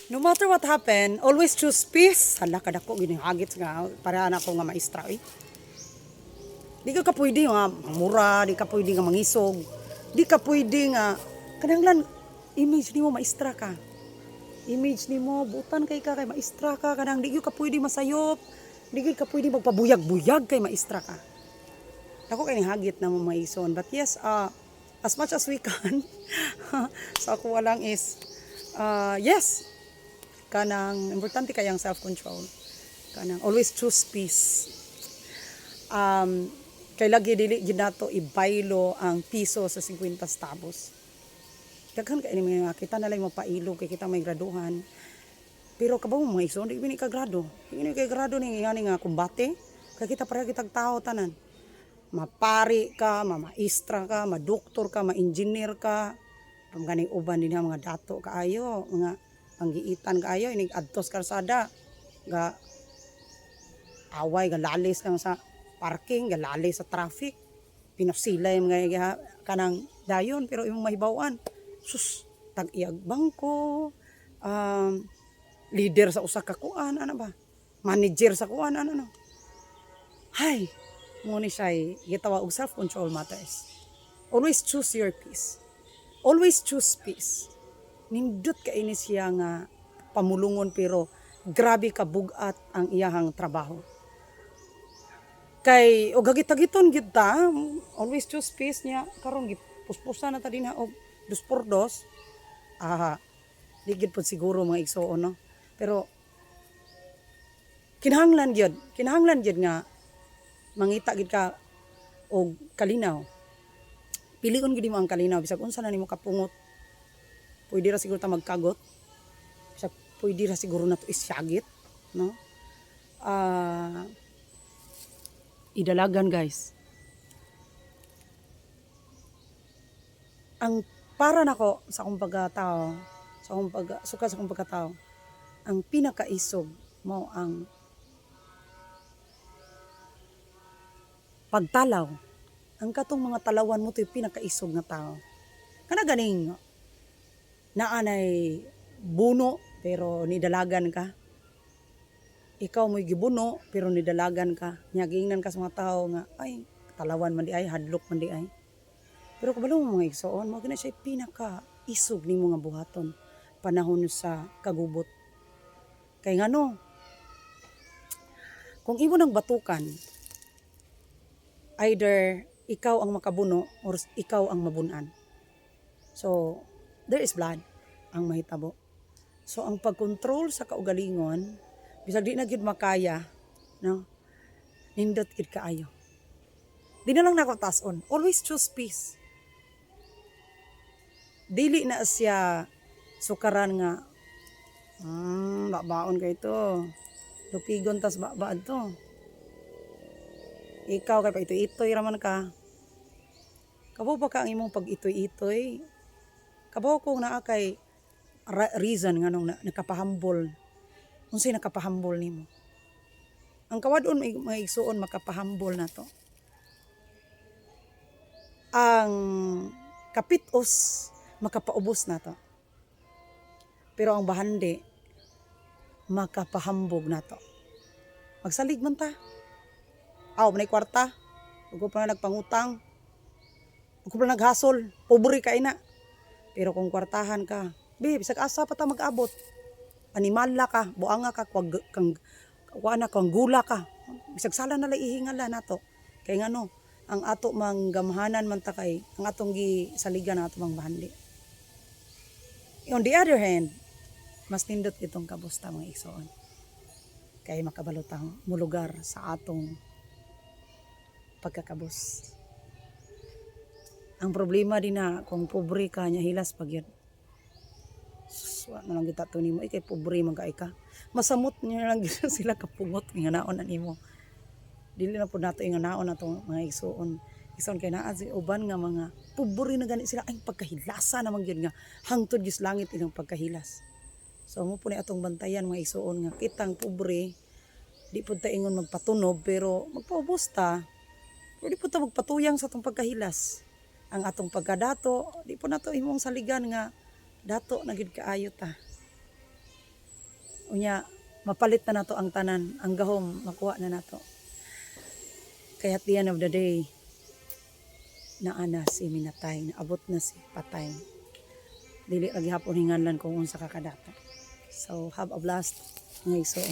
No matter what happen, always choose peace. Hala ka dako gini hagit nga para na ko nga maestra eh. Di ka pwede nga mangmura, di ka pwede nga mangisog. Di ka pwede nga kananglan image nimo maestra ka. Image nimo butan kay ka kay maestra ka kanang di ka pwede masayop. Di ka pwede magpabuyag-buyag kay maestra ka. Ako kay ni hagit na mo maison, but yes, as much as we can. So ako lang is yes, kanang importante kayang self-control. Kanang always choose peace. Kay lagi dili gid nato ibaylo ang piso sa 50 tabos. Daghan kay ni mga kita na lang mapailo kay kita may graduhan. Pero kabaw mo mga igsoon, di ka grado. Hindi kay grado ni nga kumbate. Kay kita pareha kitag tao tanan. Mapari ka, mamaestra ka, madoktor ka, ma-engineer ka. Pamganing uban din mga dato kaayo, mga panggiitan kaayo, inig adtos kalsada. Ga away, galalis kang sa parking, galalis sa traffic. Pinasilay mga kanang dayon, pero imong mahibawan. Sus, tag-iag bangko, leader sa usa ka kuan, ano ba? Manager sa kuan, ano. Hay, mo ni siya gitawa og self-control matters. Always choose your peace. Always choose peace. Nindot ka ini siya nga pamulungon pero grabe ka bugat ang iyahang trabaho. Kay og hagit-hagiton gid ta, always choose peace niya karon gipuspusan na ta dinha og 2x2. Di gid pod siguro mga igsoon no. Pero kinahanglan gyud nga mangita gid ka og kalinaw. Pilion gid mo ang kalinaw bisag unsa na nimo kapungot. Pwede ra siguro ta magkagot. Bisag pwede ra siguro nato isyagit, no? Idalagan guys. Ang para nako sa akong pagkatao, sa akong pagkatao, ang pinakaisog mo ang pagtalaw. Ang katong mga talawan mo to yung pinakaisog na tao. Kana ganing naanay buno pero nidalagan ka. Ikaw mo'y gibuno pero nidalagan ka. Nyagingnan ka sa mga tao nga ay talawan man di ay, hadlok man di ay. Pero kabalo mo mga igsoon, mo gina siya pinakaisog nimo nga buhaton panahon sa kagubot. Kay ngano, kung imo nang batukan, either ikaw ang makabuno or ikaw ang mabunan. So, there is blood ang mahitabo. So, ang pagkontrol sa kaugalingon, bisag di na gyud makaya, no? Nindot gid kaayo. Di na lang nako tason. Always choose peace. Dili na siya sukaran nga babaon kay ito. Lupigon tas babaad to. Ikaw kay pa itoy-itoy raman ka. Kabaw ba ka ang imong pag itoy-itoy? Kabaw kung naa kay reason nga nung nakapahambol. Unsay nakapahambol nimo? Ang kawadon may igsuon makapahambol na to. Ang kapitos makapaubos na to. Pero ang bahandi makapahambog na to. Magsalig man ta. Manay kwarta. Huwag pa na nagpangutang. Huwag pa na naghasol. Pobre ka ina. Pero kung kwartahan ka, bisag asa pa ta mag-abot. Animala ka, buanga ka, kang gula ka. Bisag sala na lang ihingala na to. Kaya nga no, ang ato mang gamhanan man ta kay, ang atong gisaligan na ato mang bahandi. On the other hand, mas nindot itong kabusta mga igsoon. Kaya makabalutang mulugar sa atong pagkakabus. Ang problema din na kung pobre ka nya hilas pagyud. Wa na lang kita to nimo kay pobre man ka. Masamot niya lang sila kapungot nga naon nimo. Dili na pud nato nga naon atong mga igsoon. Igsoon kay naa si uban nga mga pobre na gani sila ay pagkahilasa naman gyud nga hangtod gis langit ilang pagkahilas. So mo po ni atong bantayan mga igsoon nga kitang pobre di pud ta ingon magpatunob pero magpaubos ta. Pero di pud ta magpatuyang sa atong pagkahilas. Ang atong pagkadato di po nato imong saligan nga dato na gid kaayo ta. Unya, mapalit na nato ang tanan, ang gahom makuha na nato. Kaya at the end of the day, naana si minatay, naabot na si patay. Dili lagi hapon hinganlan kung unsa ka kadato. So have a blast, mga igsoon.